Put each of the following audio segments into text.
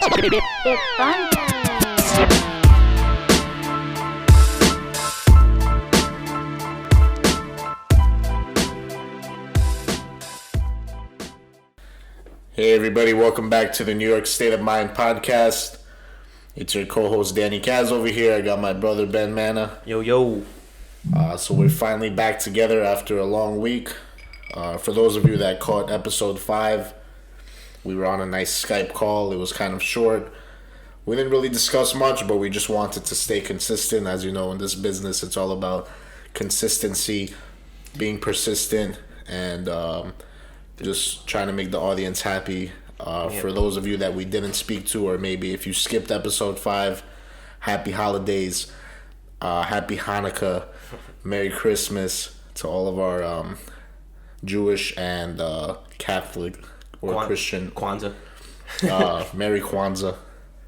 It's fun time. Hey everybody, welcome back to the New York State of Mind podcast. It's your co-host Danny Kaz over here. I got my brother Ben Mana. Yo. So we're finally back together after a long week. For those of you that caught episode 5, we were on a nice Skype call. It was kind of short. We didn't really discuss much, but we just wanted to stay consistent. As you know, in this business, it's all about consistency, being persistent, and just trying to make the audience happy. For those of you that we didn't speak to, or maybe if you skipped episode 5, happy holidays, happy Hanukkah, Merry Christmas to all of our Jewish and Catholic or Christian. Kwanzaa. Merry Kwanzaa.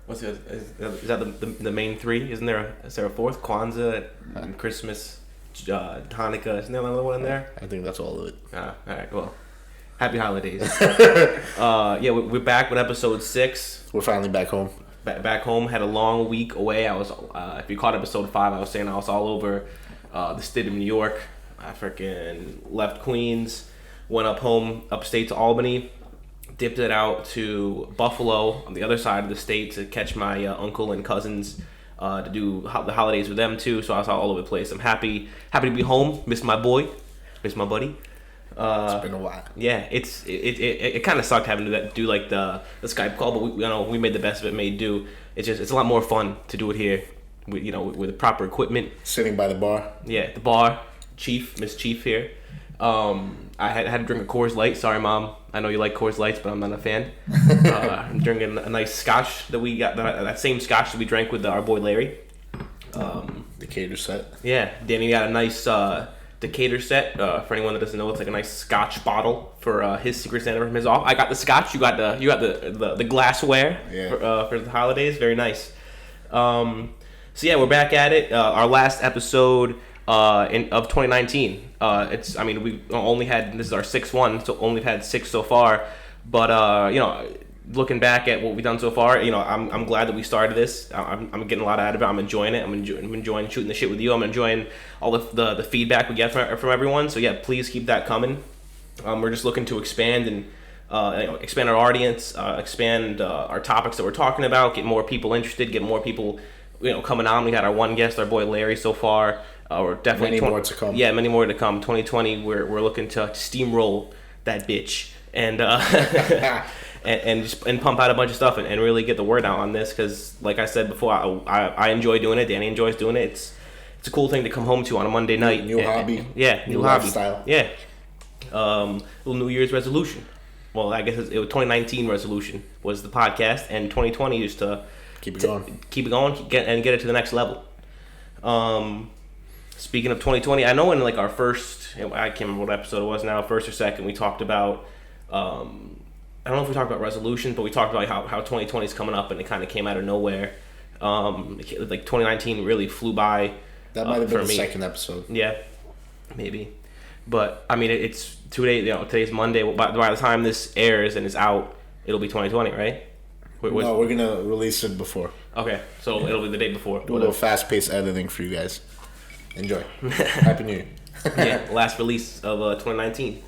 Is that the main three? Is there a fourth? Kwanzaa, Christmas, Hanukkah. Isn't there another one in there? I think that's all of it. All right. Well, happy holidays. We're back with episode 6. We're finally back home. Back home. Had a long week away. I was, if you caught episode 5, I was saying I was all over the state of New York. I freaking left Queens, went upstate to Albany, dipped it out to Buffalo on the other side of the state to catch my uncle and cousins to do the holidays with them too. So I was all over the place. I'm happy to be home. Miss my boy, miss my buddy. It's been a while. Yeah, it kind of sucked having to do like the Skype call, but we made the best of it. Made do. It's a lot more fun to do it here, with the proper equipment. Sitting by the bar. Yeah, the bar. Miss Chief here. I had to drink a Coors Light. Sorry, Mom. I know you like Coors Lights, but I'm not a fan. I'm drinking a nice scotch that we got. That same scotch that we drank with our boy Larry. Decatur set. Yeah, Danny got a nice Decatur set. For anyone that doesn't know, it's like a nice scotch bottle for his Secret Santa from his off. I got the scotch. You got the glassware for the holidays. Very nice. So yeah, we're back at it. Our last episode of 2019. We only had, this is our 6th one, so only had 6 so far. But looking back at what we've done so far, I'm glad that we started this. I'm getting a lot out of it. I'm enjoying it. I'm enjoying shooting the shit with you. I'm enjoying all the feedback we get from everyone. So yeah, please keep that coming. We're just looking to expand and expand our audience, expand our topics that we're talking about, get more people interested, get more people coming on. We had our one guest, our boy Larry, so far. We're definitely many more to come. Yeah, many more to come. 2020, we're looking to steamroll that bitch and and pump out a bunch of stuff and really get the word out on this, because like I said before, I enjoy doing it. Danny enjoys doing it. It's a cool thing to come home to on a Monday night. New hobby. Yeah, new hobby. Lifestyle. Yeah. Little New Year's resolution. Well, I guess it was 2019 resolution was the podcast, and 2020 is to keep it going, get it to the next level. Speaking of 2020, I know in like our first, I can't remember what episode it was now, first or second, we talked about, I don't know if we talked about resolutions, but we talked about how 2020 is coming up, and it kind of came out of nowhere. Like 2019 really flew by. That might have been the second episode. Yeah, maybe. But I mean, it's 2 days. Today's Monday. By the time this airs and is out, it'll be 2020, right? No, we're gonna release it before. Okay, so it'll be the day before. Do a little fast-paced editing for you guys. Enjoy. Happy New Year. Yeah, last release of 2019.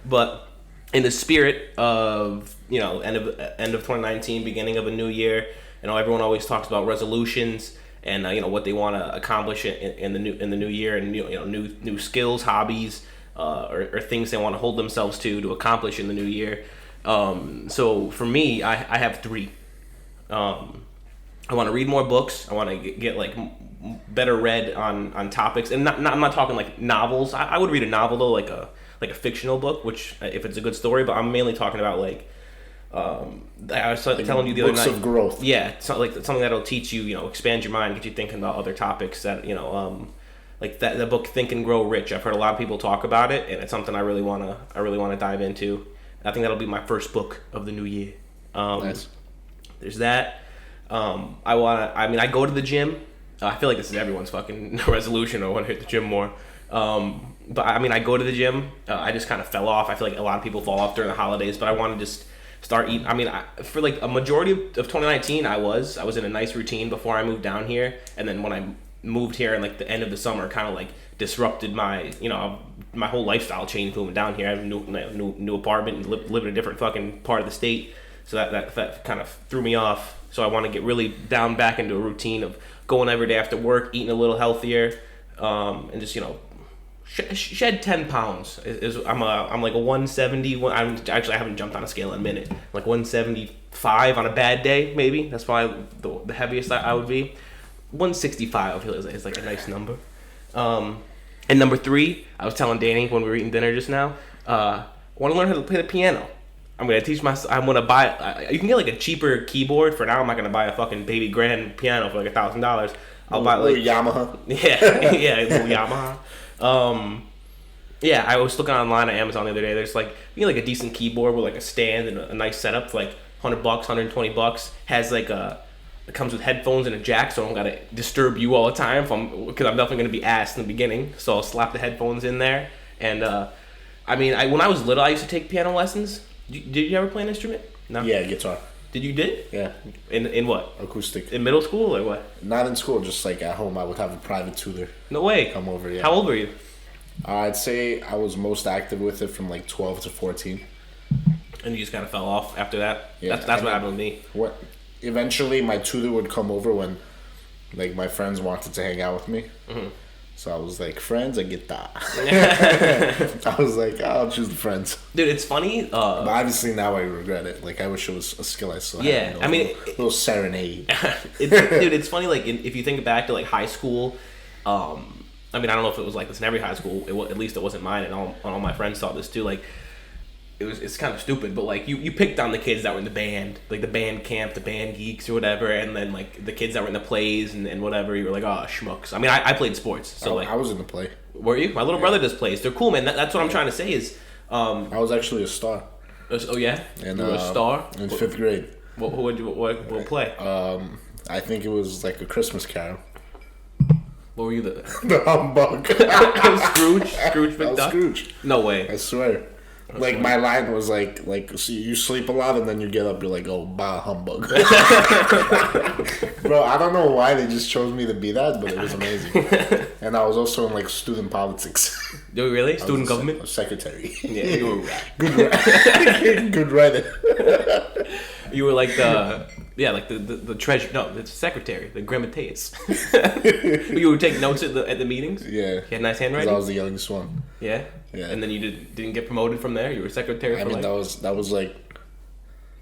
But in the spirit of end of 2019, beginning of a new year, everyone always talks about resolutions and what they want to accomplish in the new year, and new skills, hobbies, or things they want to hold themselves to accomplish in the new year. So for me, I have 3. I want to read more books. I want to get like better read on topics, and I'm not talking like novels. I would read a novel though, like a fictional book, which if it's a good story. But I'm mainly talking about like I was telling you the other night. Books of growth. Yeah, like something that'll teach you, expand your mind, get you thinking about other topics that like that book Think and Grow Rich. I've heard a lot of people talk about it, and it's something I really wanna dive into. I think that'll be my first book of the new year. Nice. There's that. I go to the gym. I feel like this is everyone's fucking resolution. I want to hit the gym more. But I go to the gym. I just kind of fell off. I feel like a lot of people fall off during the holidays, but I want to just start eating. I mean, for like a majority of 2019, I was in a nice routine before I moved down here, and then when I moved here and like the end of the summer, kind of like disrupted my, my whole lifestyle changed moving down here. I have a new apartment and live in a different fucking part of the state, so that kind of threw me off. So I want to get really down back into a routine of going every day after work, eating a little healthier, and just shed 10 pounds. I'm like a 170. I haven't jumped on a scale in a minute. Like 175 on a bad day, maybe. That's probably the heaviest I would be. 165 I feel is like a nice number. And number 3, I was telling Danny when we were eating dinner just now, I want to learn how to play the piano. I'm gonna teach myself. I'm gonna buy. You can get like a cheaper keyboard. For now, I'm not gonna buy a fucking baby grand piano for like $1,000. I'll buy like Yamaha. Yeah, a little Yamaha. Yeah, I was looking online on Amazon the other day. There's like like a decent keyboard with like a stand and a nice setup for like $100, $120. Has like it comes with headphones and a jack, so I don't gotta disturb you all the time. Because I'm definitely gonna be asked in the beginning, so I'll slap the headphones in there. And I mean, when I was little, I used to take piano lessons. Did you ever play an instrument? No. Yeah, guitar. You did? Yeah. In what? Acoustic. In middle school or what? Not in school, just like at home. I would have a private tutor. No way. Come over. Yeah. How old were you? I'd say I was most active with it from like 12 to 14. And you just kind of fell off after that. Yeah. That's what happened with me. Eventually, my tutor would come over when, like, my friends wanted to hang out with me. Mm-hmm. So I was like, friends or guitar? I was like, I'll choose the friends. Dude, it's funny. But obviously now I regret it. Like, I wish it was a skill I still had. Yeah, I mean... little serenade. Dude, it's funny, like, if you think back to, like, high school... I mean, I don't know if it was like this in every high school. At least it wasn't mine, and all my friends thought this too. Like, it's kind of stupid, but like you picked on the kids that were in the band, like the band camp, the band geeks or whatever, and then like the kids that were in the plays and whatever. You were like, oh, schmucks. I mean, I played sports, so I was in the play. Were you? My little brother does plays. They're cool, man. That's what I'm trying to say is. I was actually a star. Oh yeah, and you were a star in 5th grade. What play? I think it was like a Christmas Carol. What were you the humbug? Scrooge McDuck? Scrooge. No way. I swear. Like my line was like so you sleep a lot and then you get up, you're like, oh, bah, humbug. Bro, I don't know why they just chose me to be that, but it was amazing. And I was also in like student politics. Oh, really? Student government? Secretary. Yeah, you were right. Good writer. You were like the treasurer. No, the secretary, the grammateus. You would take notes at the meetings. Yeah, you had nice handwriting. I was the youngest one. Yeah. Yeah. And then you didn't get promoted from there. You were secretary. I mean, that was like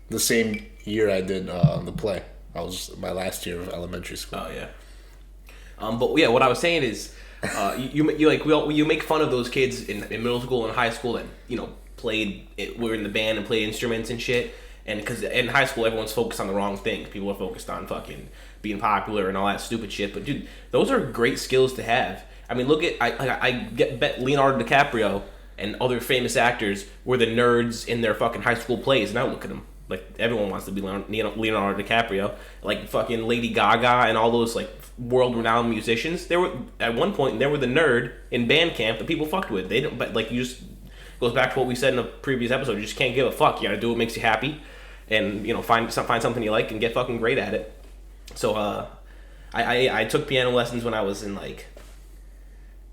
the same year I did the play. I was my last year of elementary school. Oh yeah. But yeah, what I was saying is, you make fun of those kids in middle school and high school that were in the band and played instruments and shit. And because in high school, everyone's focused on the wrong things. People are focused on fucking being popular and all that stupid shit. But dude, those are great skills to have. I mean, look at I bet Leonardo DiCaprio and other famous actors were the nerds in their fucking high school plays. Now look at them. Like everyone wants to be Leonardo DiCaprio. Like fucking Lady Gaga and all those like world-renowned musicians. They were at one point they were the nerd in band camp that people fucked with. They don't. But like you just goes back to what we said in a previous episode. You just can't give a fuck. You gotta do what makes you happy. And find something you like and get fucking great at it. So I took piano lessons when I was in like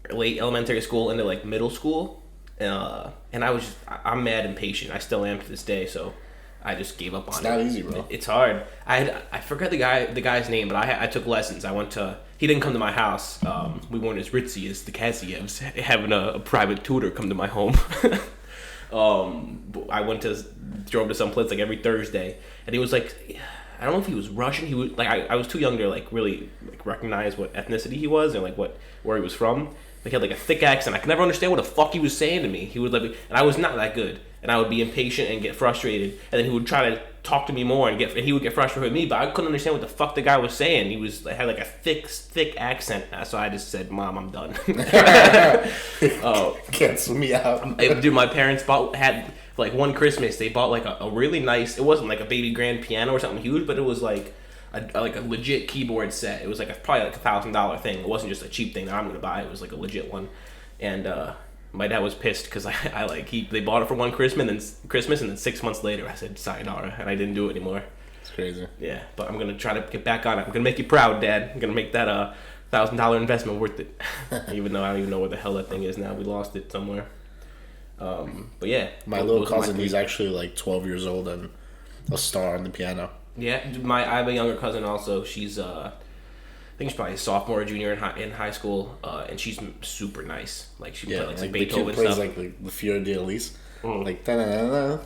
late elementary school into like middle school, and I'm mad impatient. I still am to this day. So I just gave up on it. It's not easy, bro. It's hard. I forgot the guy's name, but I took lessons. He didn't come to my house. We weren't as ritzy as the Kazievs, having a private tutor come to my home. I drove to some place like every Thursday, and he was like, I don't know if he was Russian. He was like, I was too young to like really like recognize what ethnicity he was or like where he was from. Like he had like a thick accent. I could never understand what the fuck he was saying to me. He would and I was not that good, and I would be impatient and get frustrated, and then he would try to talk to me more and he would get frustrated with me, but I couldn't understand what the fuck the guy was saying. He had like a thick accent, so I just said, "Mom, I'm done." Cancel me out. Dude, my parents had like one Christmas they bought like a really nice. It wasn't like a baby grand piano or something huge, but it was like a legit keyboard set. It was like probably like $1,000 thing. It wasn't just a cheap thing that I'm gonna buy. It was like a legit one, and My dad was pissed because they bought it for one Christmas and then 6 months later I said sayonara and I didn't do it anymore. It's crazy. Yeah, but I'm gonna try to get back on it. I'm gonna make you proud, Dad. I'm gonna make that $1,000 investment worth it. Even though I don't even know where the hell that thing is now. We lost it somewhere. But yeah, my little cousin, he's actually like 12 years old and a star on the piano. Yeah, I have a younger cousin also. She's I think she's probably a sophomore or junior in high school, and she's super nice. Like she plays like some Beethoven the kid plays stuff. like the Fior di Elise. Like yeah,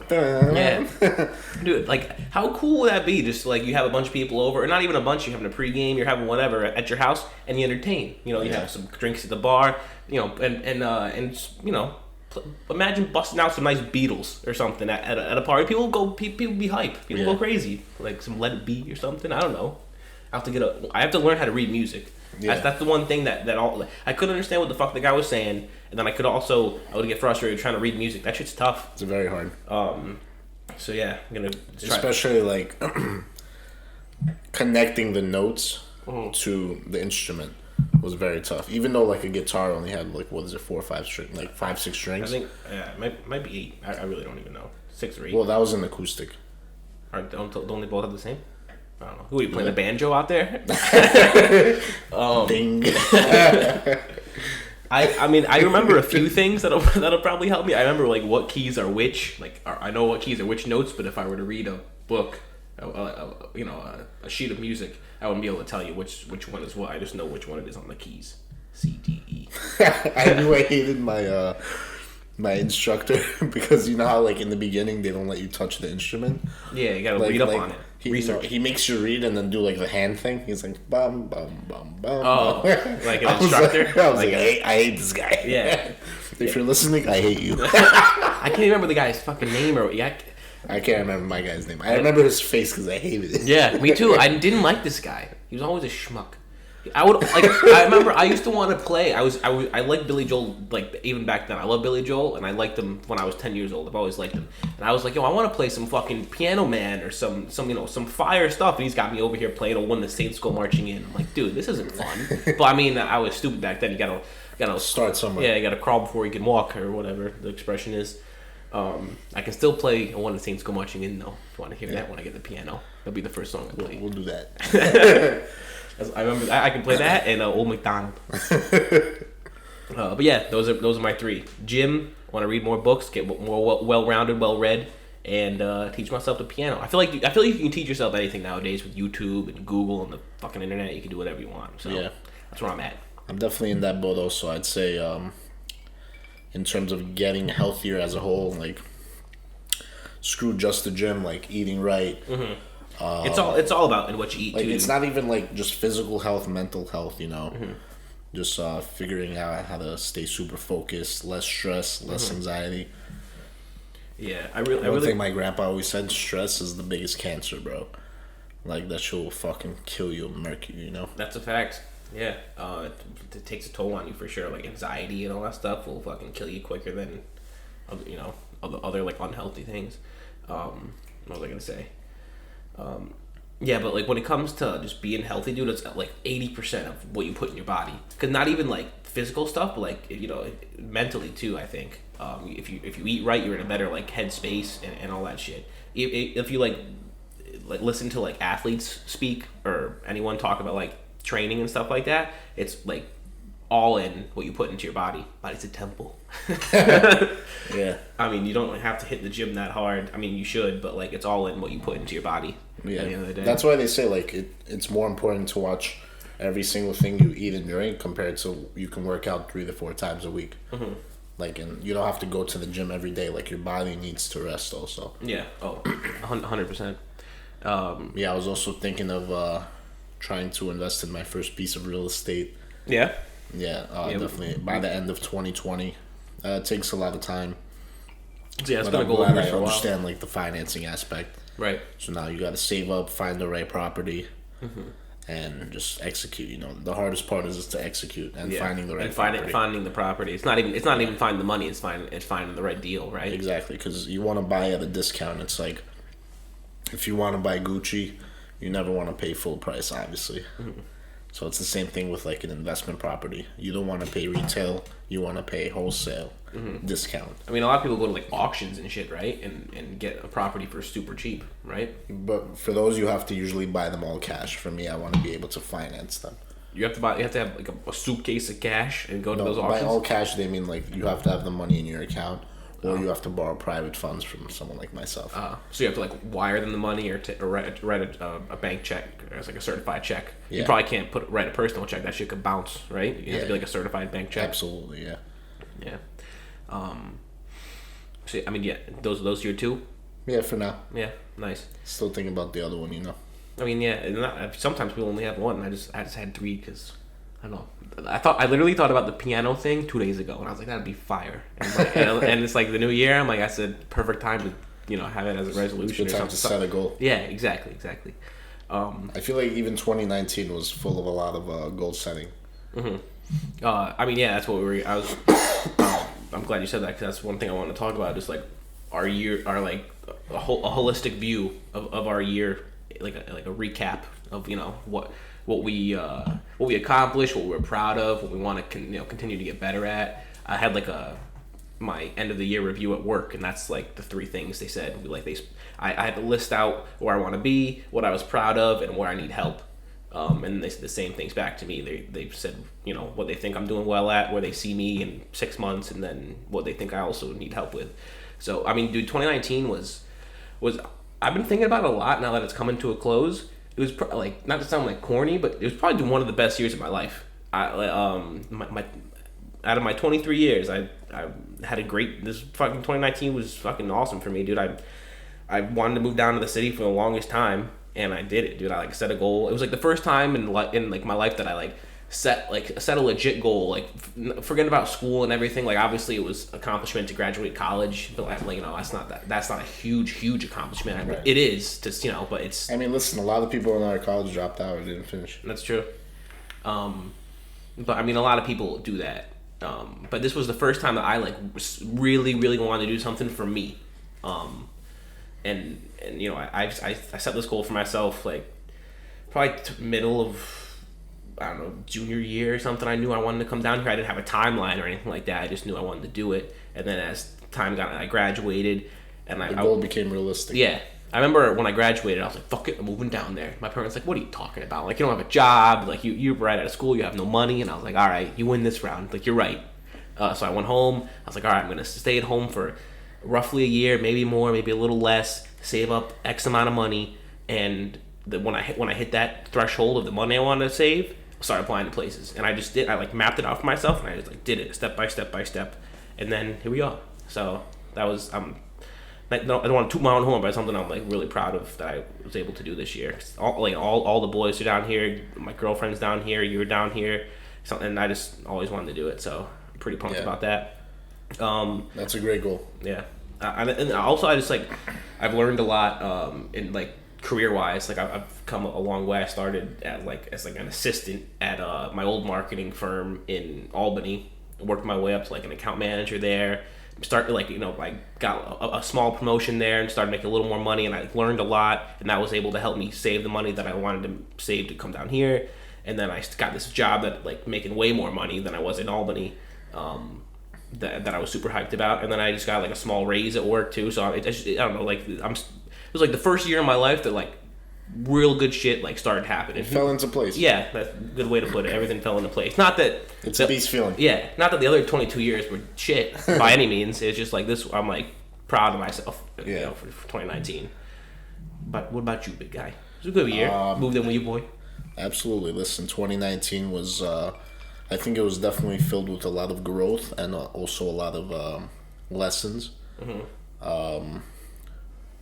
dude. Like, how cool would that be? Just like you have a bunch of people over, or not even a bunch. You're having a pregame. You're having whatever at your house, and you entertain. You know, you have some drinks at the bar. You know, and you know, imagine busting out some nice Beatles or something at a party. People be hype. People go crazy. Like some Let It Be or something. I don't know. I have to learn how to read music. Yeah. That's the one thing that I couldn't understand what the fuck the guy was saying, and then I would get frustrated trying to read music. That shit's tough. It's very hard. So yeah, I'm gonna try. Especially like connecting the notes to the instrument was very tough. Even though like a guitar only had like 4 or 5 strings, like 5, 6 strings. I think it might be 8. I really don't even know. 6 or 8. Well, that was an acoustic. Don't they both have the same? I don't know. Who are you playing the banjo out there? Ding. I mean I remember a few things that'll probably help me. I remember like what keys are which. Like I know what keys are which notes, but if I were to read a book, a sheet of music, I wouldn't be able to tell you which one is what. I just know which one it is on the keys. C, D, E. I knew I hated my my instructor because you know how like in the beginning they don't let you touch the instrument. Yeah, you gotta read up on it. He makes you read and then do like the hand thing. He's like bum bum bum bum. Oh, like an instructor. I was like I hate this guy. Yeah. If you're listening, I hate you. I can't remember the guy's fucking name I can't remember my guy's name. I remember his face because I hated it. Yeah, me too. I didn't like this guy. He was always a schmuck. I remember I used to want to play. I liked Billy Joel, like even back then. I love Billy Joel, and I liked him when I was 10 years old. I've always liked him, and I was like, yo, I want to play some fucking Piano Man or some fire stuff. And he's got me over here playing a When the Saints Go Marching In. I'm like, dude, this isn't fun. But I mean, I was stupid back then. You gotta start somewhere. Yeah, you gotta crawl before you can walk, or whatever the expression is. I can still play a When the Saints Go Marching In though. If you want to hear that when I get the piano, that'll be the first song I play. We'll do that. I remember I can play that and Old MacDonald. But yeah, those are my 3. Gym, want to read more books, get more well-rounded, well-read, and teach myself the piano. I feel like you can teach yourself anything nowadays with YouTube and Google and the fucking internet. You can do whatever you want. So yeah, that's where I'm at. I'm definitely in that boat also. I'd say in terms of getting healthier as a whole, like screw just the gym, like eating right. Mm-hmm. It's all about what you eat. Like too. It's not even like just physical health, mental health. You know, just figuring out how to stay super focused, less stress, less anxiety. Yeah, One thing my grandpa always said: stress is the biggest cancer, bro. Like that shit will fucking kill you, murk you. You know. That's a fact. Yeah, it takes a toll on you for sure. Like anxiety and all that stuff will fucking kill you quicker than, other like unhealthy things. What was I gonna say? Yeah, but like when it comes to just being healthy, dude, it's like 80% of what you put in your body. Cause not even like physical stuff, but like mentally too. I think if you eat right, you're in a better like headspace and all that shit. If you like listen to like athletes speak or anyone talk about like training and stuff like that, it's like all in what you put into your body. Body's a temple. Yeah. I mean, you don't have to hit the gym that hard. I mean, you should, but like it's all in what you put into your body. Yeah. At the end of the day. That's why they say like it's more important to watch every single thing you eat and drink compared to you can work out 3 to 4 times a week. Mm-hmm. Like, and you don't have to go to the gym every day. Like your body needs to rest also. Yeah. Oh, 100%. Yeah, I was also thinking of trying to invest in my first piece of real estate. Yeah. Yeah, definitely. By the end of 2020, it takes a lot of time. So yeah, it's but been a I'm goal glad I for a while. understand like the financing aspect. Right. So now you got to save up, find the right property, and just execute. You know, the hardest part is just to execute and finding the right property. Finding the property. It's not even finding the money. It's finding the right deal, right? Exactly, because you want to buy at a discount. It's like if you want to buy Gucci, you never want to pay full price, obviously. So it's the same thing with like an investment property. You don't want to pay retail, you want to pay wholesale discount. I mean, a lot of people go to like auctions and shit, right? And get a property for super cheap, right? But for those, you have to usually buy them all cash. For me, I want to be able to finance them. You have to have like a suitcase of cash and go to those By auctions. all cash, they mean like you have to have the money in your account, or you have to borrow private funds from someone like myself. So you have to like wire them the money or write a bank check or it's like a certified check. Yeah. You probably can't write a personal check. That shit could bounce, right? You have to be like a certified bank check. Absolutely, yeah. Yeah. So I mean, yeah, those your two. Yeah, for now. Yeah, nice. Still thinking about the other one, you know. I mean, yeah. Sometimes we only have one. I just had three because I don't know. I literally thought about the piano thing 2 days ago, and I was like, that'd be fire. And it's like the new year. I'm like, I said, perfect time to have it as a resolution. It's a good time to set a goal. Yeah, exactly. I feel like even 2019 was full of a lot of goal setting. I mean, yeah, that's what I'm glad you said that because that's one thing I want to talk about. Just like our year, like a holistic view of our year, like a recap of what we accomplished, what we're proud of, what we want to continue to get better at. I had like my end of the year review at work, and that's like the three things they said. I had to list out where I want to be, what I was proud of, and where I need help. And they said the same things back to me. They said what they think I'm doing well at, where they see me in 6 months, and then what they think I also need help with. So I mean, dude, 2019 was I've been thinking about it a lot now that it's coming to a close. It was like, not to sound like corny, but it was probably one of the best years of my life. My out of my 23 years, I had a great. This fucking 2019 was fucking awesome for me, dude. I wanted to move down to the city for the longest time, and I did it, dude. I like set a goal. It was like the first time in like my life that I like set a legit goal. Like forget about school and everything. Like obviously it was accomplishment to graduate college, but like that's not a huge accomplishment. Right. It is to but it's. I mean, listen, a lot of people in our college dropped out or didn't finish. That's true. But I mean, a lot of people do that. But this was the first time that I like really wanted to do something for me. And I set this goal for myself like probably middle of, I don't know, junior year or something. I knew I wanted to come down here. I didn't have a timeline or anything like that. I just knew I wanted to do it. And then as time I graduated, and the goal became realistic. Yeah. I remember when I graduated, I was like, fuck it, I'm moving down there. My parents like, what are you talking about? Like, you don't have a job. Like, you're right out of school. You have no money. And I was like, all right, you win this round. Like, you're right. So I went home. I was like, all right, I'm going to stay at home for roughly a year, maybe more, maybe a little less, save up X amount of money. And when I hit that threshold of the money I wanted to save, I started applying to places. And I just did. I, like, mapped it out for myself, and I just, like, did it step by step. And then here we are. So that was... I don't want to toot my own horn, but it's something I'm like really proud of that I was able to do this year. All the boys are down here, my girlfriend's down here, you're down here, and I just always wanted to do it. So I'm pretty pumped about that. That's a great goal. Yeah, and also I just like I've learned a lot in like career wise. Like I've come a long way. I started as an assistant at my old marketing firm in Albany. I worked my way up to like an account manager there. I got a small promotion there and started making a little more money, and I learned a lot, and that was able to help me save the money that I wanted to save to come down here. And then I got this job that like making way more money than I was in Albany, that I was super hyped about. And then I just got like a small raise at work too. So I don't know, like it was like the first year of my life that like real good shit like started happening. It fell into place. Yeah, that's a good way to put it. Everything fell into place. Not that it's a beast feeling. Yeah, not that the other 22 years were shit by any means. It's just like this. I'm like proud of myself. For 2019. But what about you, big guy? It was a good year. Moved in with you, boy. Absolutely. Listen, 2019 was. I think it was definitely filled with a lot of growth and also a lot of lessons. Mm-hmm.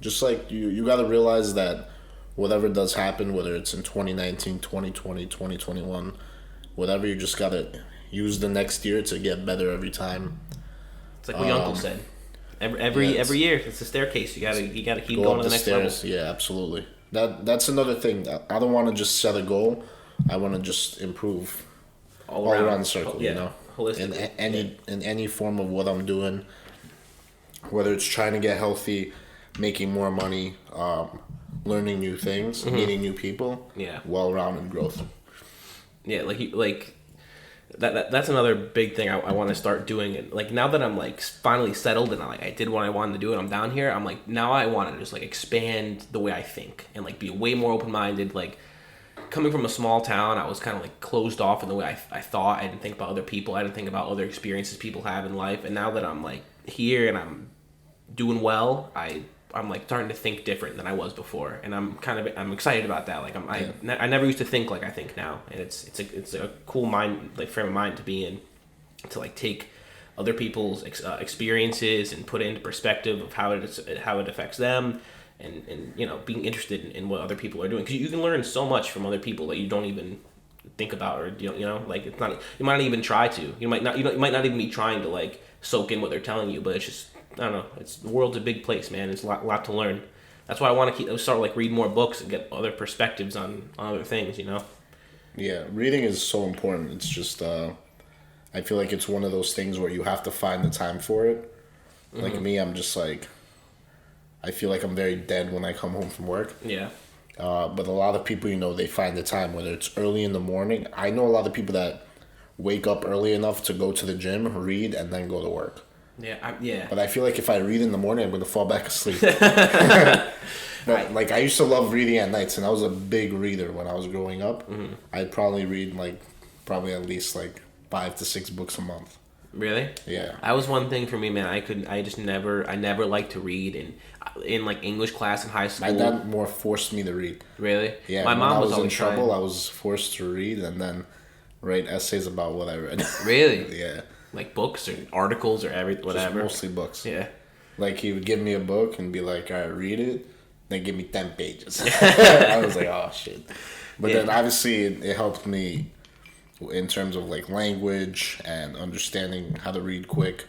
Just like you got to realize that. Whatever does happen, whether it's in 2019, 2020, 2021, whatever, you just gotta use the next year to get better every time. It's like what your uncle said. Every year, it's a staircase. You gotta keep going to the next level. Yeah, absolutely. That's another thing. I don't want to just set a goal. I want to just improve all around the circle. Holistically. In any form of what I'm doing, whether it's trying to get healthy, making more money. Learning new things, meeting new people, well-rounded growth. Yeah, that's another big thing I want to start doing. And like now that I'm like finally settled and I did what I wanted to do and I'm down here, I'm like now I want to just like expand the way I think and like be way more open minded. Like coming from a small town, I was kind of like closed off in the way I thought. I didn't think about other people. I didn't think about other experiences people have in life. And now that I'm like here and I'm doing well, I'm like starting to think different than I was before, and I'm excited about that. Like I never used to think like I think now, and it's a cool mind like frame of mind to be in, to like take other people's experiences and put it into perspective of how it affects them, and you know being interested in what other people are doing, because you can learn so much from other people that you don't even think about, or you know like it's not, you might not even try to, you might not even be trying to like soak in what they're telling you, but it's just, I don't know. The world's a big place, man. It's a lot to learn. That's why I want to start like read more books and get other perspectives on other things. You know. Yeah, reading is so important. It's just, I feel like it's one of those things where you have to find the time for it. Mm-hmm. Like me, I'm just like, I feel like I'm very dead when I come home from work. Yeah. But a lot of people, you know, they find the time, whether it's early in the morning. I know a lot of people that wake up early enough to go to the gym, read, and then go to work. Yeah, But I feel like if I read in the morning, I'm going to fall back asleep. But, like, I used to love reading at nights, and I was a big reader when I was growing up. Mm-hmm. I'd probably read, at least, 5 to 6 books a month. Really? Yeah. That was one thing for me, man. I never liked to read in like English class in high school. My dad more forced me to read. Really? Yeah. My mom was in always trouble. trying. I was forced to read and then write essays about what I read. Really? Yeah. Like books or articles or whatever. Just mostly books. Yeah. Like he would give me a book and be like, "All right, read it." Then give me 10 pages. I was like, "Oh shit!" But then obviously it helped me in terms of like language and understanding how to read quick.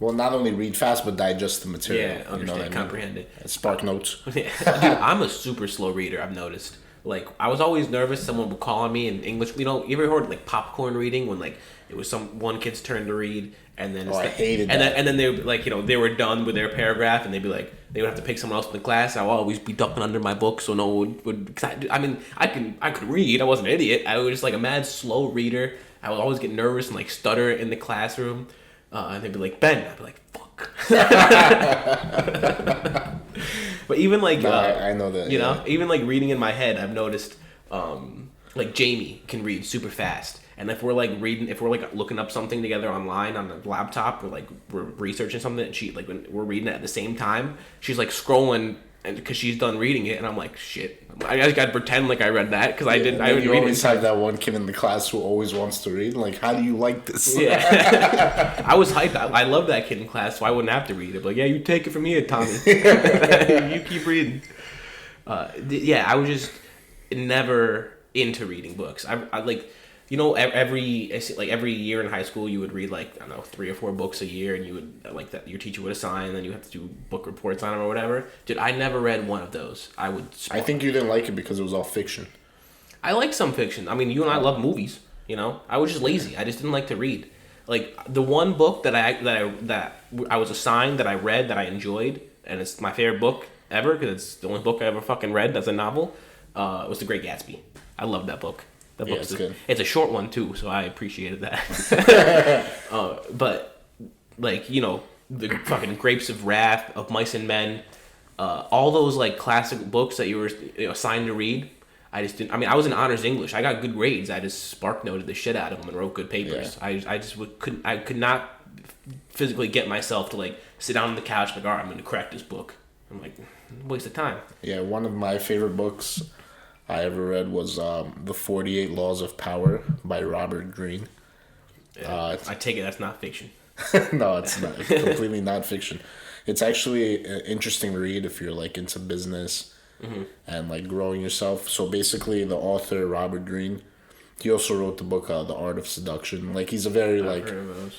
Well, not only read fast, but digest the material. Yeah, understand, comprehend it. And spark notes. Yeah. Dude, I'm a super slow reader, I've noticed. Like, I was always nervous someone would call on me in English. You know, you ever heard like popcorn reading when like it was one kid's turn to read, and then I hated that. And then they would, like, you know, they were done with their paragraph, and they'd be like, they would have to pick someone else in the class. I would always be ducking under my book so no one would. Cause I could read. I wasn't an idiot. I was just like a mad slow reader. I would always get nervous and like stutter in the classroom, and they'd be like, "Ben," I'd be like, "Fuck." But even like, I know that. You know, even like reading in my head, I've noticed, like Jamie can read super fast. And if we're like looking up something together online on the laptop, or like we're researching something, and when we're reading it at the same time, she's like scrolling, and because she's done reading it, and I'm like, shit, I just gotta pretend like I read that because I didn't. I didn't read it. You always have that one kid in the class who always wants to read. Like, how do you like this? Yeah, I was hyped. I love that kid in class, so I wouldn't have to read it. But yeah, you take it from me, Tommy. You keep reading. Yeah, I was just never into reading books. I like. You know, every year in high school, you would read like, I don't know, 3 or 4 books a year, and you would like that your teacher would assign, and then you have to do book reports on them or whatever. Dude, I never read one of those. I think you didn't like it because it was all fiction. I like some fiction. I mean, you and I love movies. You know, I was just lazy. I just didn't like to read. Like the one book that I was assigned that I read that I enjoyed, and it's my favorite book ever because it's the only book I ever fucking read that's a novel. Was The Great Gatsby. I love that book. That book is good. It's a short one too, so I appreciated that. But like, you know, the fucking Grapes of Wrath, Of Mice and Men, all those like classic books that you were assigned to read. I just didn't. I mean, I was in honors English. I got good grades. I just spark noted the shit out of them and wrote good papers. Yeah. I could not physically get myself to like sit down on the couch like, all right, I'm going to crack this book. I'm like, waste of time. Yeah, one of my favorite books I ever read was The 48 Laws of Power by Robert Greene. I take it that's not fiction. No, it's not. It's completely not fiction. It's actually an interesting read if you're like into business and like growing yourself. So basically the author, Robert Greene, he also wrote the book The Art of Seduction. Like he's a very like...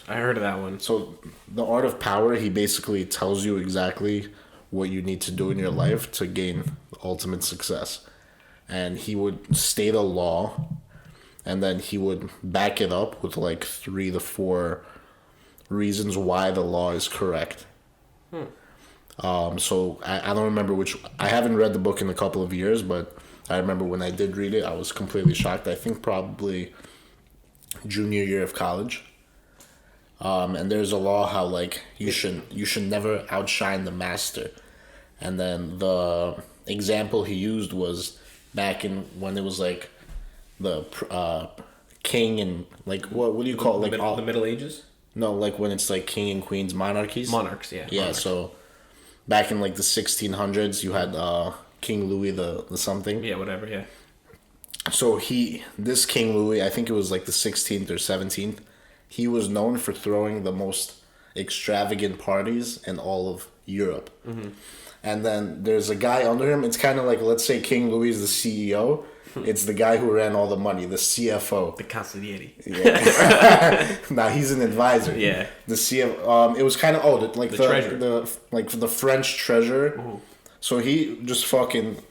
I heard of that one. So The Art of Power, he basically tells you exactly what you need to do in your life to gain ultimate success. And he would state a law, and then he would back it up with like 3 to 4 reasons why the law is correct. So I don't remember which. I haven't read the book in a couple of years, but I remember when I did read it, I was completely shocked. I think probably junior year of college. And there's a law how like you should never outshine the master. And then the example he used was back in when it was like the king and like what do you call it? Like the Middle Ages? No, like when it's like king and queens monarchies. Monarchs, yeah. Yeah, monarchs. so back in like the 1600s, you had King Louis the something. Yeah, whatever. Yeah. So this King Louis, I think it was like the 16th or 17th. He was known for throwing the most extravagant parties in all of Europe. Mm-hmm. And then there's a guy under him. It's kind of like, let's say King Louis is the CEO. It's the guy who ran all the money, the CFO. The consigliere. Yeah. Nah, he's an advisor. Yeah. The CFO. It was kind of the treasurer. The French treasurer. Mm-hmm. So he just fucking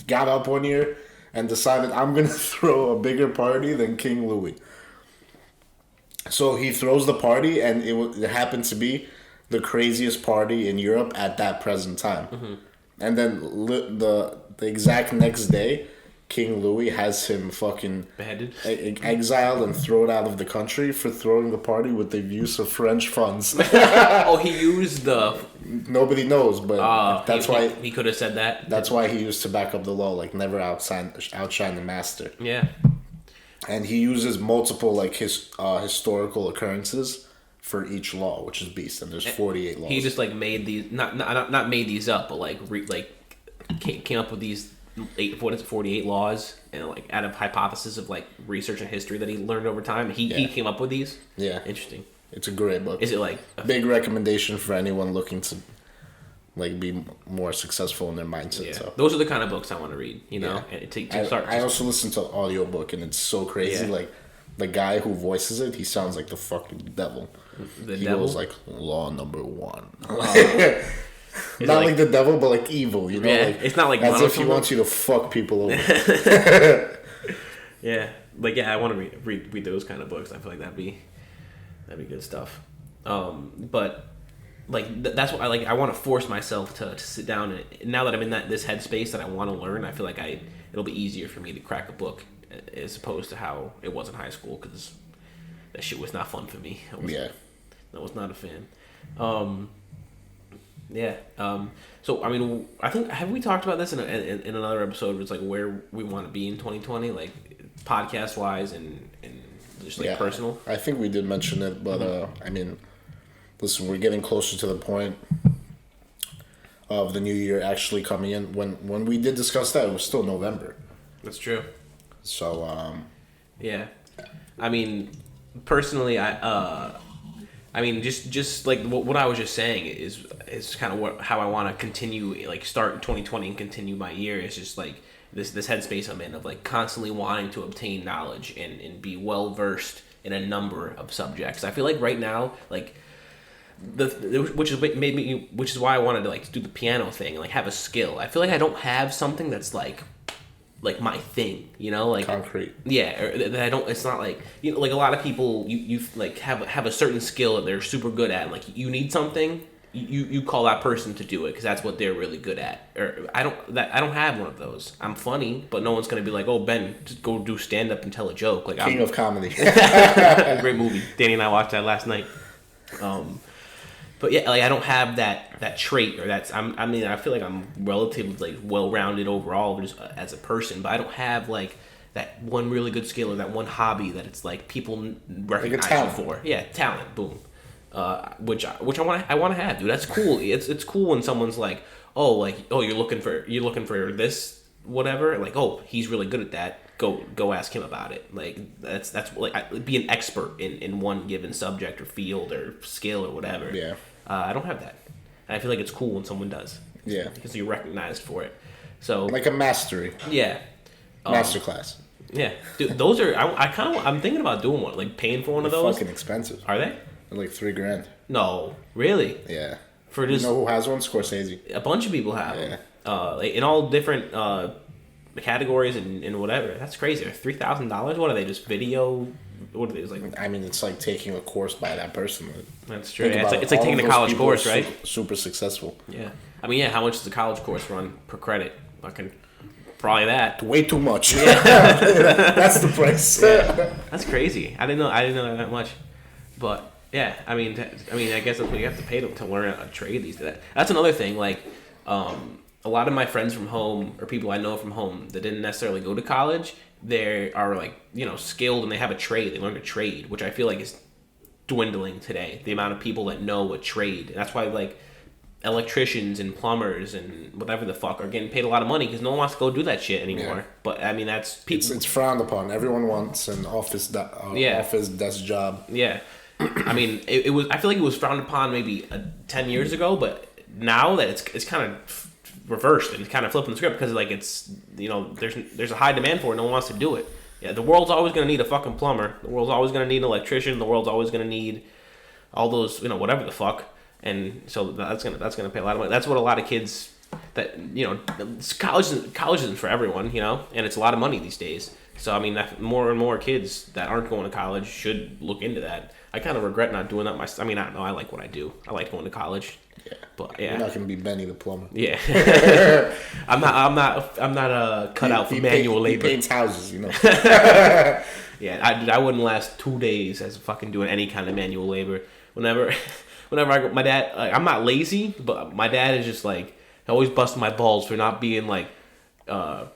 got up one year and decided, I'm gonna throw a bigger party than King Louis. So he throws the party, and it happened to be the craziest party in Europe at that present time. Mm-hmm. And then the exact next day, King Louis has him fucking beheaded, exiled, and thrown out of the country for throwing the party with the use of French funds. Oh, he used the... Nobody knows, but that's why... He could have said that. That's why he used to back up the law, like never outshine the master. Yeah. And he uses multiple like historical occurrences for each law, which is beast. And there's 48 laws. He just like made these not made these up, but like came up with these 48 laws, and like out of hypothesis of like research and history that he learned over time. He came up with these. Yeah, interesting. It's a great book. Is it like big recommendation for anyone looking to like be more successful in their mindset? Yeah. So those are the kind of books I want to read. You know, and to start. I also listen to audiobook, and it's so crazy. Yeah. Like the guy who voices it, he sounds like the fucking devil. The he devil goes like law number 1. Not like the devil, but like evil. You know, yeah, like it's not like as if he wants you to fuck people over. Yeah, like I want to read those kind of books. I feel like that'd be good stuff. But like that's what I like. I want to force myself to sit down, and now that I'm in this headspace that I want to learn, I feel like it'll be easier for me to crack a book as opposed to how it was in high school, because that shit was not fun for me. I was not a fan. So I mean, I think, have we talked about this in another episode? Where it's like where we want to be in 2020, like podcast wise and just like personal. I think we did mention it, but I mean, listen, we're getting closer to the point of the new year actually coming in. When we did discuss that, it was still November. That's true. So yeah, I mean, personally, I mean, just like what I was just saying is kind of how I want to continue, like start 2020 and continue my year. It's just like this headspace I'm in of like constantly wanting to obtain knowledge and be well versed in a number of subjects. I feel like right now, like which is why I wanted to like do the piano thing and like have a skill. I feel like I don't have something that's like my thing, you know, like concrete. Yeah, or that I don't. It's not like, you know, like a lot of people you like have a certain skill that they're super good at, and like you need something, you call that person to do it because that's what they're really good at. Or I don't have one of those. I'm funny, but no one's gonna be like, oh Ben, just go do stand up and tell a joke. Like King of comedy. Great movie. Danny and I watched that last night. But yeah, like I don't have that trait, or I mean I feel like I'm relatively like well-rounded overall just as a person, but I don't have like that one really good skill or that one hobby that it's like people recognize you for. Yeah, talent, boom. Which I want to have, dude. That's cool. It's cool when someone's like, oh, you're looking for this whatever, like, oh, he's really good at that. Go ask him about it. Like that's like be an expert in one given subject or field or skill or whatever. Yeah. I don't have that. And I feel like it's cool when someone does. Yeah. Because you're recognized for it. So like a mastery. Yeah. Masterclass. Yeah, dude, those are. I'm thinking about doing one, like paying for one of those. Fucking expensive. Are they? They're like $3,000. No, really. Yeah. For just you know who has one? Scorsese. A bunch of people have them. Like in all different categories and whatever. That's crazy. $3,000. What are they? Just video what it is like. I mean, it's like taking a course by that person. That's true. Yeah, it's like taking a college course, right? Super successful. Yeah. I mean, yeah. How much does a college course run per credit? Fucking probably that. Way too much. Yeah. That's the price. Yeah. That's crazy. I didn't know that much. But yeah, I mean, I guess that's what you have to pay to learn a trade these days. That's another thing. Like, a lot of my friends from home or people I know from home that didn't necessarily go to college, they are like, skilled and they have a trade. They learned a trade, which I feel like is dwindling today. The amount of people that know a trade. And that's why like electricians and plumbers and whatever the fuck are getting paid a lot of money because no one wants to go do that shit anymore. Yeah. But I mean, that's people. It's frowned upon. Everyone wants an office desk job. Yeah. I mean, it was. I feel like it was frowned upon maybe 10 years ago, but now that it's kind of reversed and it's kind of flipping the script because like it's there's a high demand for it. No one wants to do it. Yeah, the world's always gonna need a fucking plumber. The world's always gonna need an electrician. The world's always gonna need all those whatever the fuck. And so that's gonna pay a lot of money. That's what a lot of kids that college isn't for everyone, and it's a lot of money these days. So I mean, more and more kids that aren't going to college should look into that. I kind of regret not doing that myself. I mean, I don't know. I like what I do. I like going to college. Yeah, but yeah, you're not gonna be Benny the plumber. Yeah, I'm not cut out for manual labor. He paints houses, Yeah, I wouldn't last 2 days as fucking doing any kind of manual labor. Whenever I go, my dad, I'm not lazy, but my dad is just like always busting my balls for not being like, good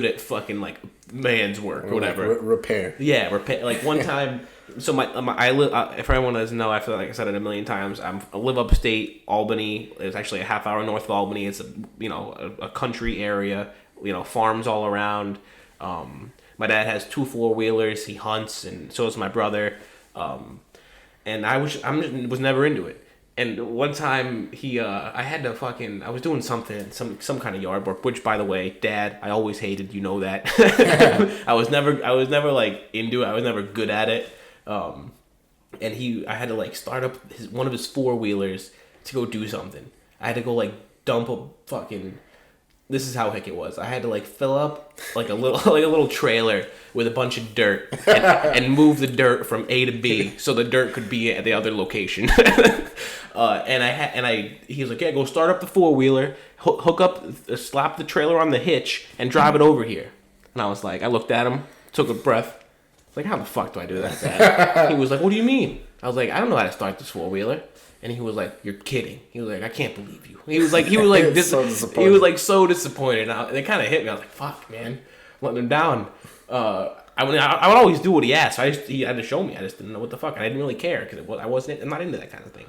at fucking like man's work or whatever. Like repair. Yeah, repair. Like one time, so I live. For anyone that doesn't know, I feel like I said it a million times. I live upstate Albany. It's actually a half hour north of Albany. It's a country area. Farms all around. My dad has 2 4-wheelers. He hunts, and so does my brother. And I was never into it. And one time I was doing something, some kind of yard work, which by the way, Dad, I always hated, that. I was never like into it. I was never good at it. And I had to like start up one of his 4-wheelers to go do something. I had to go like dump a fucking. This is how hick it was. I had to like fill up like a little trailer with a bunch of dirt and move the dirt from A to B so the dirt could be at the other location. He was like, yeah, go start up the 4-wheeler, hook up, slap the trailer on the hitch, and drive it over here. And I was like, I looked at him, took a breath. I was like, how the fuck do I do that, Dad? He was like, what do you mean? I was like, I don't know how to start this 4-wheeler. And he was like, "You're kidding." He was like, "I can't believe you." He was so disappointed. And it kind of hit me. I was like, "Fuck, man, letting him down." I would always do what he asked. He had to show me. I just didn't know what the fuck. I didn't really care because I'm not into that kind of thing.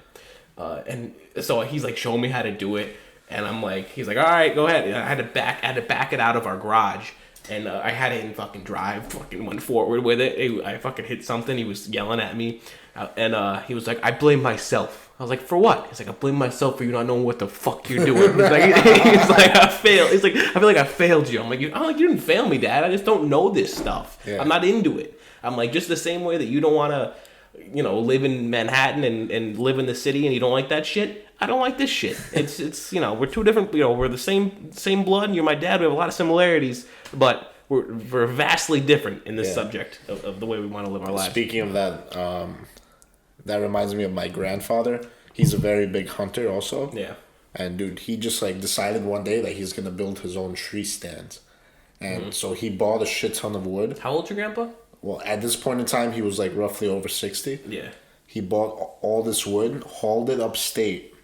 And so he's like showing me how to do it, and I'm like, he's like, "All right, go ahead." And I had to back it out of our garage. And I had it in fucking drive, fucking went forward with it. I fucking hit something. He was yelling at me. And he was like, I blame myself. I was like, for what? He's like, I blame myself for you not knowing what the fuck you're doing. He's like, I failed. He's like, I feel like I failed you. I'm like, you didn't fail me, Dad. I just don't know this stuff. Yeah. I'm not into it. I'm like, just the same way that you don't want to, live in Manhattan and live in the city and you don't like that shit. I don't like this shit. It's we're two different, we're the same blood. You're my dad. We have a lot of similarities, but we're vastly different in this subject of the way we want to live our lives. Speaking of that, that reminds me of my grandfather. He's a very big hunter also. Yeah. And dude, he just like decided one day that he's gonna build his own tree stands. And so he bought a shit ton of wood. How old's your grandpa? Well, at this point in time, he was like roughly over 60. Yeah. He bought all this wood, hauled it upstate,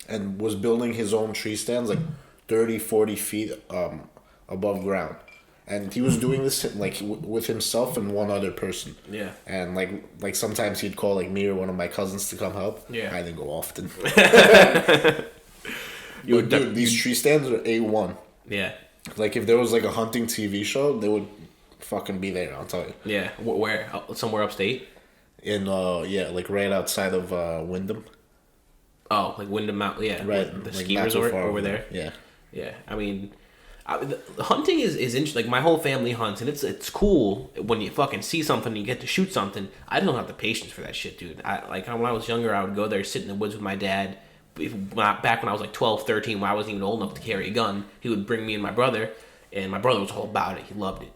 and was building his own tree stands like 30, 40 feet above ground. And he was doing this like with himself and one other person. Yeah. And like sometimes he'd call like me or one of my cousins to come help. Yeah. I didn't go often. Dude, these tree stands are A1. Yeah. Like if there was like a hunting TV show, they would fucking be there. I'll tell you. Yeah. Where? Somewhere upstate. In like right outside of Wyndham. Oh, like Wyndham Mountain. Yeah. Right. The ski resort over there. Yeah. Yeah. I mean. Hunting is interesting. Like my whole family hunts, and it's cool when you fucking see something and you get to shoot something. I don't have the patience for that shit, dude. When I was younger, I would go there, sit in the woods with my dad. Back when I was like 12, 13, when I wasn't even old enough to carry a gun, he would bring me and my brother was all about it. He loved it.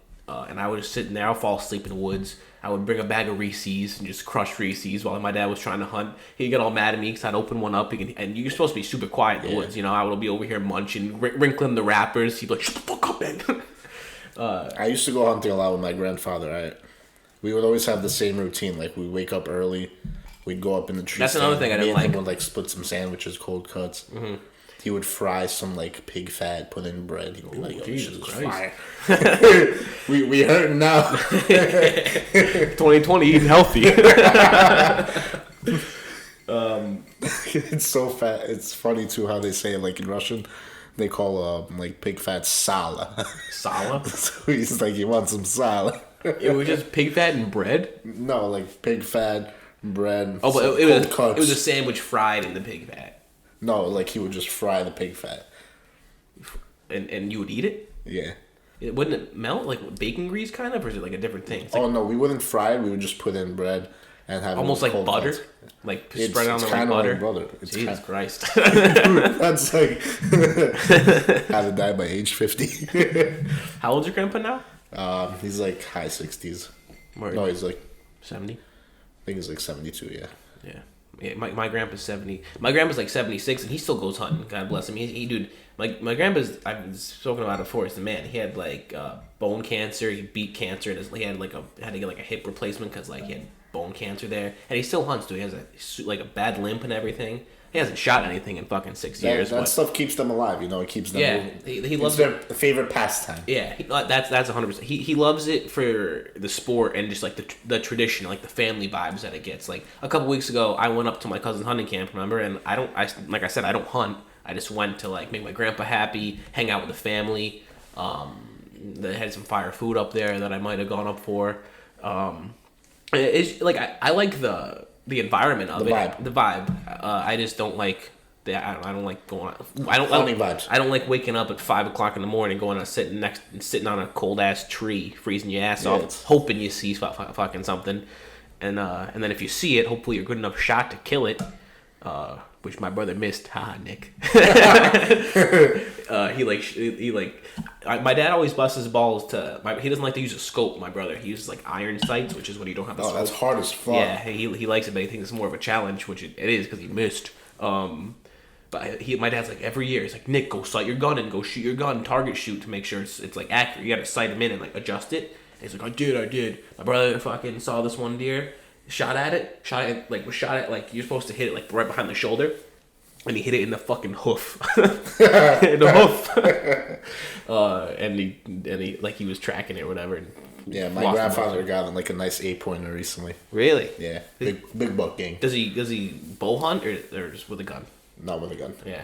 and I would just sit there. I'll fall asleep in the woods. I would bring a bag of Reese's and just crush Reese's while my dad was trying to hunt. He'd get all mad at me because I'd open one up, and you're supposed to be super quiet in the woods. You know, I would be over here munching, wrinkling the wrappers. He'd be like, "Shut the fuck up, man." I used to go hunting a lot with my grandfather. We would always have the same routine. Like, we'd wake up early. We'd go up in the tree. That's another thing I didn't like. He would, like, split some sandwiches, cold cuts. Mm-hmm. He would fry some, like, pig fat, put in bread. He'd be like, "Oh, Jesus Christ. Fire." we hurting now. 2020, eating healthy. It's so fat. It's funny, too, how they say it, like, in Russian. They call, like, pig fat sala. Sala? So he's like, "You want some sala?" It was just pig fat and bread? No, like, pig fat, bread, but cuts. It was a sandwich fried in the pig fat. No, like, he would just fry the pig fat. And you would eat it? Yeah. Wouldn't it melt like bacon grease kind of, or is it like a different thing? It's like, no, we wouldn't fry it. We would just put in bread and have almost like butter, cuts. Like spread it on the like butter. It's Jesus Christ. That's like how to die by age 50. How old's your grandpa now? He's like high 60s. Word. No, he's like 70. I think he's like 72. Yeah. Yeah. Yeah, my grandpa's 70. My grandpa's like 76, and he still goes hunting. God bless him. He dude. My grandpa's. I've spoken about it before. Is the man. He had like bone cancer. He beat cancer, and he had had to get like a hip replacement because like he had bone cancer there. And he still hunts. Too. He has a bad limp and everything. He hasn't shot anything in fucking 6 years. That stuff keeps them alive. You know, it keeps them. Yeah, moving. He loves their favorite pastime. Yeah, that's 100%. He loves it for the sport and just like the tradition, like the family vibes that it gets. Like a couple weeks ago, I went up to my cousin's hunting camp. Remember, and like I said, I don't hunt. I just went to like make my grandpa happy, hang out with the family. They had some fire food up there that I might have gone up for. It's like I like the environment of the vibe. I just don't like that. I don't like going. I don't like waking up at 5 o'clock in the morning, going out sitting on a cold ass tree, freezing your ass off, hoping you see fucking something, and then if you see it, hopefully you're a good enough shot to kill it. Which my brother missed. Haha, Nick. My dad always busts his balls he doesn't like to use a scope. My brother, he uses like iron sights, which is when you don't have a scope. That's hard as fuck. Yeah, he likes it, but he thinks it's more of a challenge, which it is because he missed. But my dad's like every year he's like, "Nick, go sight your gun and go shoot your gun, target shoot to make sure it's like accurate. You got to sight him in and like adjust it." And he's like, I did. My brother fucking saw this one deer. Shot at it, like you're supposed to hit it like right behind the shoulder, and he hit it in the fucking hoof, in the hoof, and he like he was tracking it or whatever. And yeah, my grandfather got him like a nice 8-pointer recently. Really? Yeah, big buck gang. Does he bow hunt or just with a gun? Not with a gun. Yeah,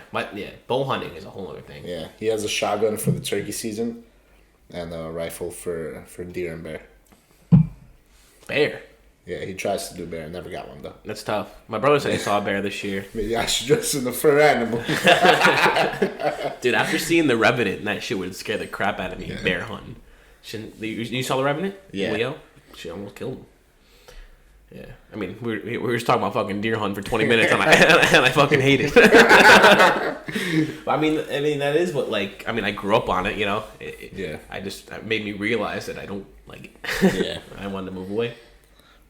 bow hunting is a whole other thing. Yeah, he has a shotgun for the turkey season, and a rifle for deer and bear. Bear. Yeah, he tries to do bear. Never got one, though. That's tough. My brother said he saw a bear this year. Maybe I should dress in the fur animal. Dude, after seeing The Revenant, that shit would scare the crap out of me. Yeah. Bear hunting. You saw The Revenant? Yeah. Leo? She almost killed him. Yeah. I mean, we were just talking about fucking deer hunting for 20 minutes, and I fucking hate it. I mean, that is what, like, I grew up on it, you know? Yeah. It made me realize that I don't like it. Yeah. I wanted to move away.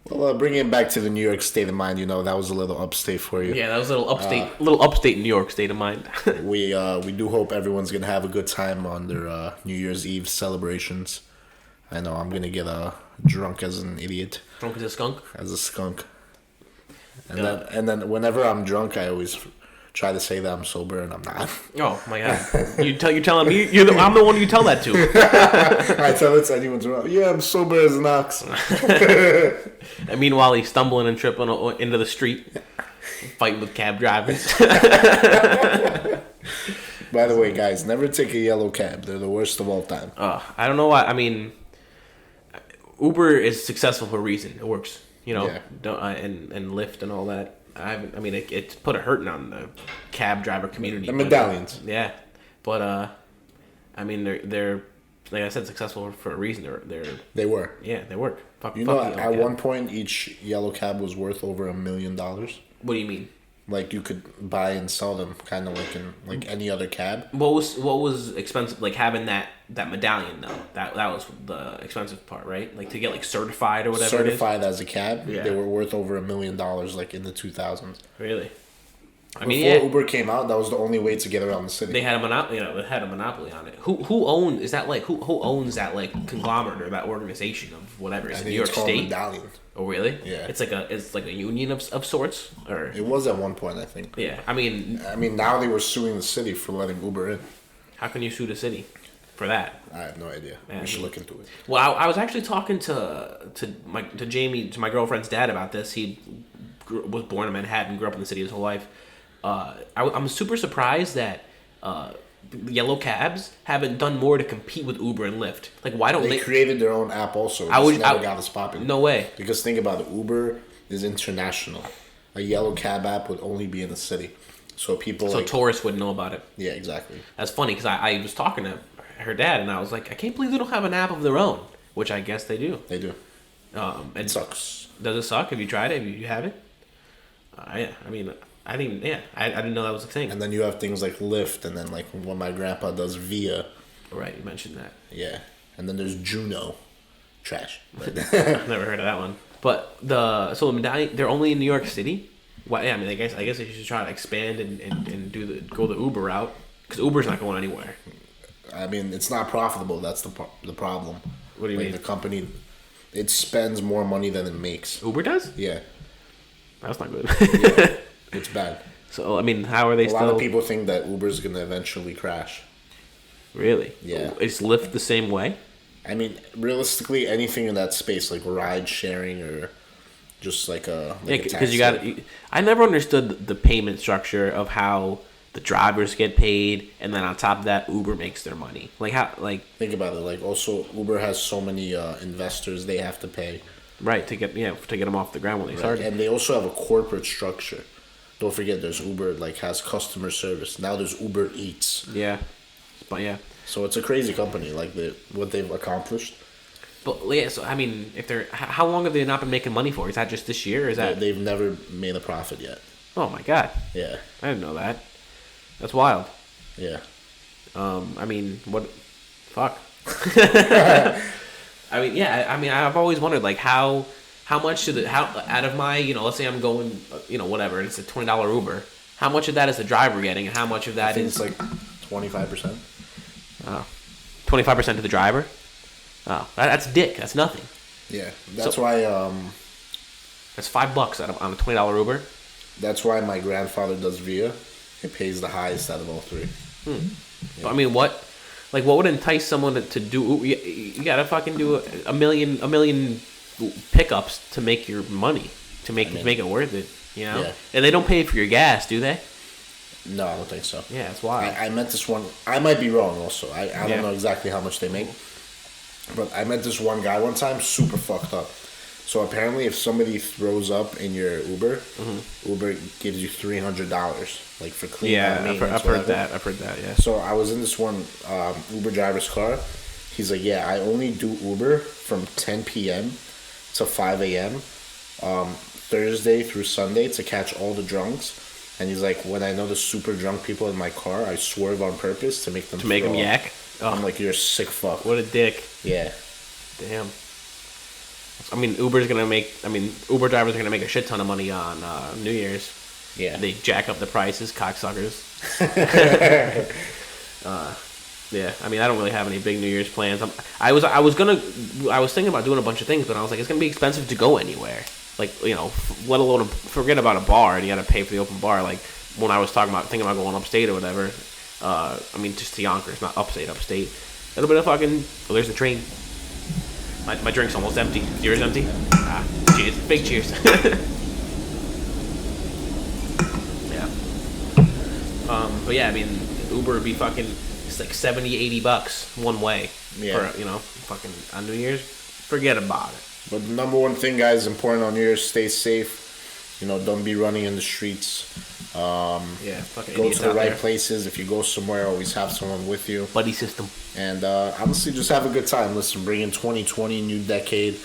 Well, bringing it back to the New York state of mind, you know, that was a little upstate for you. Yeah, that was a little upstate New York state of mind. We do hope everyone's going to have a good time on their New Year's Eve celebrations. I know I'm going to get drunk as an idiot. Drunk as a skunk? As a skunk. And then whenever I'm drunk, I always try to say that I'm sober, and I'm not. Oh my god! You're telling me I'm the one you tell that to. I tell it to anyone around. Yeah, I'm sober as an ox. And meanwhile, he's stumbling and tripping into the street, fighting with cab drivers. By the way, guys, never take a yellow cab. They're the worst of all time. I don't know why. I mean, Uber is successful for a reason. It works, you know. Yeah. And Lyft and all that. It's put a hurting on the cab driver community. The medallions. Yeah, but they're like I said, successful for a reason. They were. Yeah, they work. At one point, each yellow cab was worth over $1 million. What do you mean? Like you could buy and sell them, kind of like in like any other cab. What was expensive? Like having that medallion though. That was the expensive part, right? Like to get like certified or whatever. Certified as a cab, Yeah. they were worth over $1 million, like in the 2000s. Really? Before Uber came out, that was the only way to get around the city. They had a monopoly. They had a monopoly on it. Who owns? Is that like who owns that like conglomerate or that organization of whatever? Is it New York State? Medallion. Oh really? Yeah. It's like a union of sorts, or it was at one point, I think. Yeah, I mean now they were suing the city for letting Uber in. How can you sue the city for that? I have no idea. We should look into it. Well, I was actually talking to Jamie, to my girlfriend's dad about this. He was born in Manhattan, grew up in the city his whole life. I'm super surprised that yellow cabs haven't done more to compete with Uber and Lyft. Like, why don't they created their own app also? Never got us popping. No way. Because think about it, Uber is international. A yellow cab app would only be in the city, so tourists wouldn't know about it. Yeah, exactly. That's funny because I was talking to her dad and I was like, I can't believe they don't have an app of their own, which I guess they do. They do. It sucks. Does it suck? Have you tried it? You have it? Yeah. I mean. I didn't know that was a thing. And then you have things like Lyft, and then like when my grandpa does Via. Right, you mentioned that. Yeah, and then there's Juno, trash. I've never heard of that one. But the medallion, they're only in New York City. Well, yeah, I mean, I guess they should try to expand and go the Uber route because Uber's not going anywhere. I mean, it's not profitable. That's the problem. What do you mean? The company, it spends more money than it makes. Uber does? Yeah. That's not good. Yeah. It's bad. So, I mean, how are they still... A lot of people think that Uber's going to eventually crash. Really? Yeah. Is Lyft the same way? I mean, realistically, anything in that space, like ride sharing or just like a because I never understood the payment structure of how the drivers get paid, and then on top of that, Uber makes their money. Think about it. Like, also, Uber has so many investors they have to pay. Right, to get them off the ground when they started. And they also have a corporate structure. Don't forget, there's Uber, has customer service. Now there's Uber Eats. Yeah. But, yeah. So it's a crazy company, what they've accomplished. But, yeah, so, I mean, how long have they not been making money for? Is that just this year, or is that... They've never made a profit yet. Oh, my God. Yeah. I didn't know that. That's wild. Yeah. I mean, what... Fuck. I mean, yeah, I've always wondered, how much out of my, let's say I'm going, whatever, it's a $20 Uber. How much of that is the driver getting, and how much of that is... it's 25%. Oh. 25% to the driver? Oh, that's dick. That's nothing. Yeah, that's why... That's $5 on a $20 Uber. That's why my grandfather does Via. It pays the highest out of all three. Yeah. But, I mean, what would entice someone to do... You gotta fucking do a million pickups to make your money, to make it worth it, Yeah. And they don't pay for your gas, do they? No, I don't think so. Yeah, that's why. I met this one. I might be wrong also. I don't know exactly how much they make. But I met this one guy one time, super fucked up. So apparently if somebody throws up in your Uber, Uber gives you $300, for cleaning. Yeah, I've heard that, yeah. So I was in this one Uber driver's car. He's like, yeah, I only do Uber from 10 p.m. to 5 a.m. Thursday through Sunday to catch all the drunks. And he's like, when I know the super drunk people in my car, I swerve on purpose to make them yak. Oh. I'm like, you're a sick fuck. What a dick. Yeah. Damn. I mean, Uber drivers are gonna make a shit ton of money on New Year's. Yeah. They jack up the prices, cocksuckers. Yeah, I mean, I don't really have any big New Year's plans. I was thinking about doing a bunch of things, but I was like, it's gonna be expensive to go anywhere. Let alone forget about a bar and you gotta pay for the open bar. Like when I was thinking about going upstate or whatever. Just to Yonkers, not upstate. A little bit of fucking. Oh, there's the train. My drink's almost empty. Yours empty? Cheers. Big cheers. Yeah. But yeah, I mean, Uber would be fucking. It's like $70-$80 one way. Yeah. For fucking on New Year's. Forget about it. But the number one thing, guys, important on New Year's: stay safe. Don't be running in the streets. Fucking go to the right places. If you go somewhere, always have someone with you. Buddy system. And honestly, just have a good time. Listen, bring in 2020, new decade.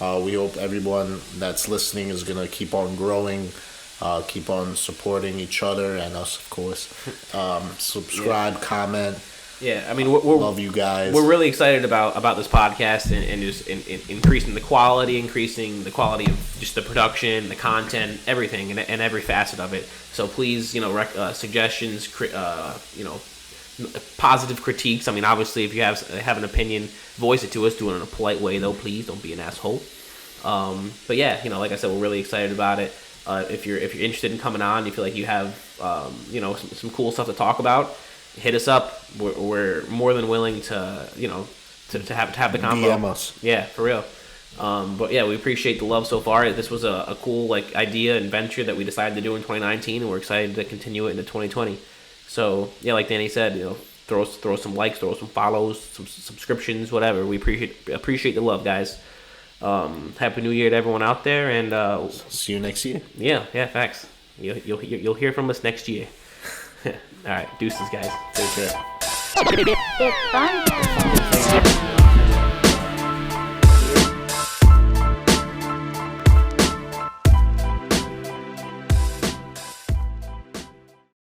We hope everyone that's listening is gonna keep on growing. Keep on supporting each other and us, of course. Subscribe, comment. Yeah, I mean, we're love you guys. We're really excited about this podcast and just increasing the quality of just the production, the content, everything, and every facet of it. So please, suggestions, positive critiques. I mean, obviously, if you have an opinion, voice it to us. Do it in a polite way, though. Please don't be an asshole. But yeah, like I said, we're really excited about it. If you're interested in coming on, you feel like you have some cool stuff to talk about, hit us up. We're more than willing to have the combo. DM us. Yeah, for real. But yeah, we appreciate the love so far. This was a cool idea and venture that we decided to do in 2019, and we're excited to continue it into 2020. So yeah, like Danny said, throw some likes, throw some follows, some subscriptions, whatever. We appreciate the love, guys. Happy New Year to everyone out there, and see you next year. Yeah, facts. You'll hear from us next year. All right, deuces, guys. Take care. It's fun.